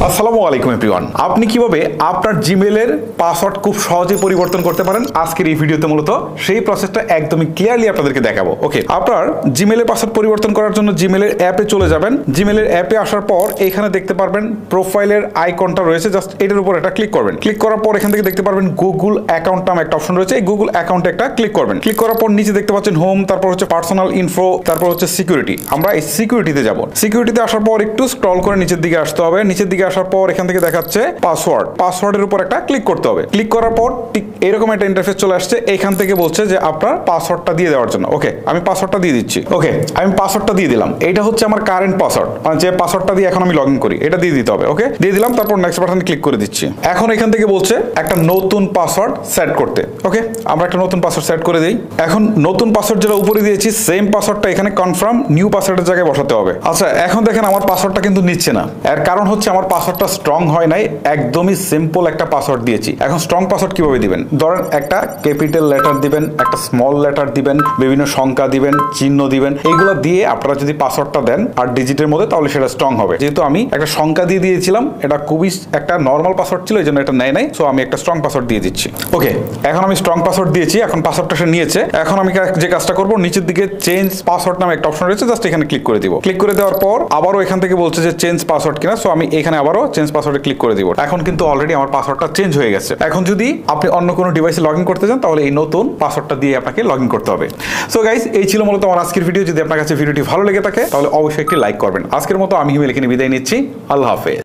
আসসালামু আলাইকুম এভরিওয়ান। আপনি কিভাবে আপনার জিমেইলের পাসওয়ার্ড খুব সহজে পরিবর্তন করতে পারেন আজকের এই ভিডিওতে মূলত সেই প্রসেসটা একদমই ক্লিয়ারলি আপনাদেরকে দেখাবো। ওকে, আপনার জিমেইলের পাসওয়ার্ড পরিবর্তন করার জন্য জিমেইলের অ্যাপে চলে যাবেন। জিমেইলের অ্যাপে আসার পর এখানে দেখতে পারবেন প্রোফাইলের আইকনটা রয়েছে, জাস্ট এটার উপর একটা ক্লিক করবেন। ক্লিক করার পর এখান থেকে দেখতে পারবেন গুগল অ্যাকাউন্ট নামে একটা অপশন রয়েছে, এই গুগল অ্যাকাউন্টে একটা ক্লিক করবেন। ক্লিক করার পর নিচে দেখতে পাচ্ছেন হোম, তারপর হচ্ছে পার্সোনাল ইনফো, তারপর হচ্ছে সিকিউরিটি। আমরা এই সিকিউরিটিতে যাব। সিকিউরিটিতে আসার পর একটু স্ক্রল করে নিচের দিকে আসতে হবে। নিচের দিকে আসার পর এখান থেকে দেখাচ্ছে পাসওয়ার্ড, পাসওয়ার্ডের উপর একটা ক্লিক করতে হবে। ক্লিক করার পর ঠিক এরকম একটা ইন্টারফেস চলে আসছে। এখান থেকে বলছে যে আপনার পাসওয়ার্ডটা দিয়ে দেওয়ার জন্য। ওকে, আমি পাসওয়ার্ডটা দিয়ে দিচ্ছি। ওকে, আমি পাসওয়ার্ডটা দিয়ে দিলাম। এটা হচ্ছে আমার কারেন্ট পাসওয়ার্ড, মানে যে পাসওয়ার্ডটা দিয়ে এখন আমি লগ ইন করি, এটা দিয়ে দিতে হবে। ওকে, দিয়ে দিলাম। তারপর নেক্সট বাটনে ক্লিক করে দিচ্ছি। এখন এখান থেকে বলছে একটা নতুন পাসওয়ার্ড সেট করতে। ওকে, আমরা একটা নতুন পাসওয়ার্ড সেট করে দিই। এখন নতুন পাসওয়ার্ড যেটা উপরে দিয়েছি সেম পাসওয়ার্ডটা এখানে কনফার্ম নিউ পাসওয়ার্ডের জায়গায় বসাতে হবে। আচ্ছা, এখন দেখেন আমার পাসওয়ার্ডটা কিন্তু নিচ্ছে না। এর কারণ হচ্ছে আমার পাসওয়ার্ডটা স্ট্রং হয় নাই, একদমই সিম্পল একটা পাসওয়ার্ড দিয়েছি। এখন স্ট্রং পাসওয়ার্ড কিভাবে দিবেন? ধরেন একটা ক্যাপিটাল লেটার দিবেন, একটা স্মল লেটার দিবেন, বিভিন্ন সংখ্যা দিবেন, চিহ্ন দিবেন। এইগুলো দিয়ে আপনারা যদি পাসওয়ার্ডটা দেন আর ডিজিটের মধ্যে, তাহলে সেটা স্ট্রং হবে। যেহেতু আমি একটা সংখ্যা দিয়ে দিয়েছিলাম, এটা খুবই একটা নর্মাল পাসওয়ার্ড ছিল, এই জন্য এটা নেয় নাই। সো আমি একটা স্ট্রং পাসওয়ার্ড দিয়ে দিচ্ছি। ওকে, এখন আমি স্ট্রং পাসওয়ার্ড দিয়েছি। এখন পাসওয়ার্ডটা সে নিয়েছে। এখন আমি যে কাজটা করবো, নিচের দিকে চেঞ্জ পাসওয়ার্ড নামে একটা অপশন রয়েছে, জাস্ট এখানে ক্লিক করে দিব। ক্লিক করে দেওয়ার পর আবারও এখান থেকে বলছে যে চেঞ্জ পাসওয়ার্ড কিনা। সো আমি এখানে আবারও চেঞ্জ পাসওয়ার্ডে ক্লিক করে দিব। এখন কিন্তু অলরেডি আমার পাসওয়ার্ডটা চেঞ্জ হয়ে গেছে। এখন যদি আপনি অন্য কোনো ডিভাইসে লগ ইন করতে চান, তাহলে এই নতুন পাসওয়ার্ডটা দিয়ে আপনাকে লগ ইন করতে হবে। সো গাইস, এই ছিল মূলত আমার আজকের ভিডিও। যদি আপনার কাছে ভিডিওটি ভালো লেগে থাকে তাহলে অবশ্যই একটি লাইক করবেন। আজকের মতো আমি হিমেল এখানে বিদায় নিচ্ছি। আল্লাহ হাফেজ।